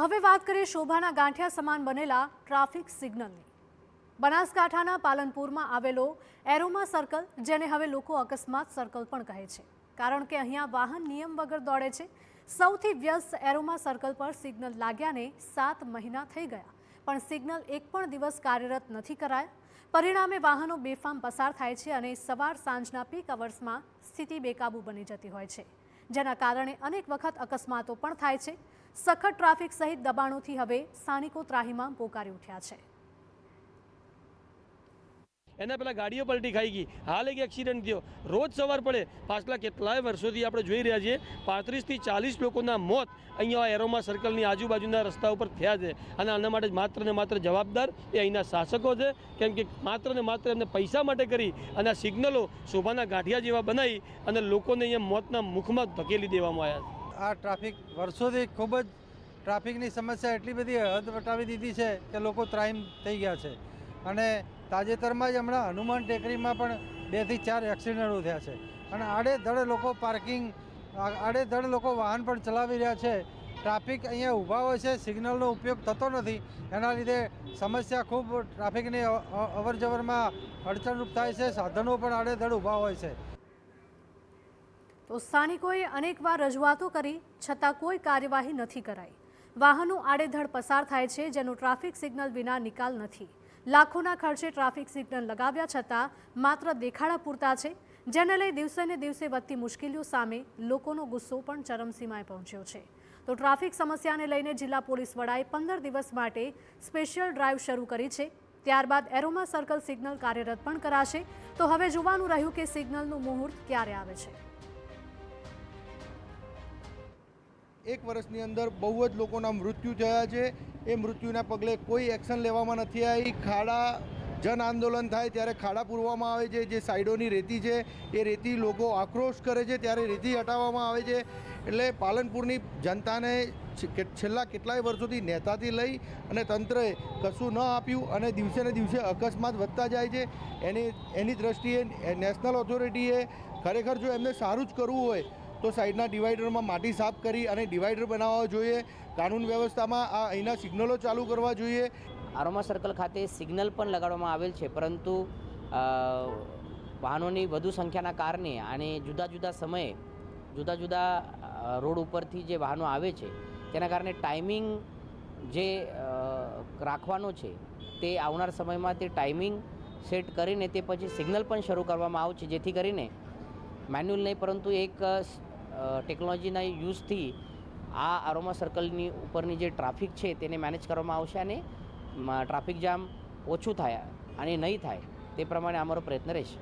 તો હવે વાત કરીએ શોભાના ગાંઠિયા સમાન બનેલા ટ્રાફિક સિગ્નલની। બનાસકાંઠાના પાલનપુરમાં આવેલો એરોમા સર્કલ, જેને હવે લોકો અકસ્માત સર્કલ પણ કહે છે, કારણ કે અહીંયા વાહન નિયમ વગર દોડે છે। સૌથી વ્યસ્ત એરોમા સર્કલ પર સિગ્નલ લાગ્યાને 7 મહિના થઈ ગયા, પણ સિગ્નલ એક પણ દિવસ કાર્યરત નથી કરાયા। પરિણામે વાહનો બેફામ પસાર થાય છે અને સવાર સાંજના પીક અવર્સમાં સ્થિતિ બેકાબૂ બની જતી હોય છે, જેના કારણે અનેક વખત અકસ્માતો પણ થાય છે। સખત ટ્રાફિક સહિત દબાણોથી હવે સ્થાનિકો ત્રાહિમામ પોકારી ઉઠ્યા છે। એના પહેલાં ગાડીઓ પલટી ખાઈ ગઈ, હાલ એક એક્સિડન્ટ થયો। રોજ સવાર પડે પાછલા કેટલાય વર્ષોથી આપણે જોઈ રહ્યા છીએ 35 થી 40 લોકોના મોત અહીંયા એરોમા સર્કલની આજુબાજુના રસ્તા ઉપર થયા છે, અને આના માટે માત્ર ને માત્ર જવાબદાર એ અહીંના શાસકો છે, કેમ કે માત્ર ને માત્ર એમને પૈસા માટે કરી અને આ સિગ્નલો શોભાના ગાંઠિયા જેવા બનાવી અને લોકોને અહીંયા મોતના મુખમાં ધકેલી દેવામાં આવ્યા છે। આ ટ્રાફિક વર્ષોથી ખૂબ જ ટ્રાફિકની સમસ્યા એટલી બધી હદ વટાવી દીધી છે કે લોકો ત્રાહિમ થઈ ગયા છે, અને તાજેતરમાં જ હમણાં હનુમાન ટેકરીમાં પણ 2 થી 4 એક્સિડન્ટો થયા છે, અને આડેધડ લોકો વાહન પણ ચલાવી રહ્યા છે। ટ્રાફિક અહીંયા ઊભા હોય છે, સિગ્નલનો ઉપયોગ થતો નથી, એના લીધે સમસ્યા ખૂબ ટ્રાફિકની અવરજવરમાં અડચણરૂપ થાય છે। સાધનો પણ આડેધડ ઊભા હોય છે। તો સ્થાનિકોએ અનેકવાર રજૂઆતો કરી, છતાં કોઈ કાર્યવાહી નથી કરાઈ। વાહનો આડેધડ પસાર થાય છે, જેનો ટ્રાફિક સિગ્નલ વિના નિકાલ નથી। લાખોના ખર્ચે ટ્રાફિક સિગ્નલ લગાવ્યા છતાં માત્ર દેખાડા પૂરતા છે, જેને લઈ દિવસે ને દિવસે વધતી મુશ્કેલીઓ સામે લોકોનો ગુસ્સો પણ ચરમસીમાએ પહોંચ્યો છે। તો ટ્રાફિક સમસ્યાને લઈને જિલ્લા પોલીસ વડાએ 15 દિવસ માટે સ્પેશિયલ ડ્રાઈવ શરૂ કરી છે। ત્યારબાદ એરોમા સર્કલ સિગ્નલ કાર્યરત પણ કરાશે। તો હવે જોવાનું રહ્યું કે સિગ્નલનું મુહૂર્ત ક્યારે આવે છે। 1 વર્ષની અંદર બહુ જ લોકોના મૃત્યુ થયા છે। એ મૃત્યુના પગલે કોઈ એક્શન લેવામાં નથી આવી। ખાડા જન આંદોલન થાય ત્યારે ખાડા પૂરવામાં આવે છે, જે સાઈડોની રેતી છે એ રેતી લોકો આક્રોશ કરે છે ત્યારે રેતી હટાવવામાં આવે છે। એટલે પાલનપુરની જનતાને છેલ્લા કેટલાય વર્ષોથી નેતાથી લઈ અને તંત્રએ કશું ન આપ્યું, અને દિવસે ને દિવસે અકસ્માત વધતા જાય છે। એની દ્રષ્ટિએ નેશનલ ઓથોરિટીએ ખરેખર જો એમને સારું જ કરવું હોય તો સાઈડના ડિવાઈડરમાં માટી સાફ કરી અને ડિવાઈડર બનાવવા જોઈએ। કાનૂન વ્યવસ્થામાં અહીંના સિગ્નલો ચાલુ કરવા જોઈએ। એરોમા સર્કલ ખાતે સિગ્નલ પણ લગાડવામાં આવેલ છે, પરંતુ વાહનોની વધુ સંખ્યાના કારણે અને જુદા જુદા સમયે જુદા જુદા રોડ ઉપરથી જે વાહનો આવે છે તેના કારણે ટાઈમિંગ જે રાખવાનો છે તે આવનાર સમયમાં તે ટાઈમિંગ સેટ કરીને તે પછી સિગ્નલ પણ શરૂ કરવામાં આવશે, જેથી કરીને મેન્યુઅલ નહીં પરંતુ એક ટેકનોલોજીના યુઝથી આ એરોમા સર્કલની ઉપરની જે ટ્રાફિક છે તેને મેનેજ કરવામાં આવશે અને ટ્રાફિક જામ ઓછું થાય અને નહીં થાય તે પ્રમાણે અમારો પ્રયત્ન રહેશે।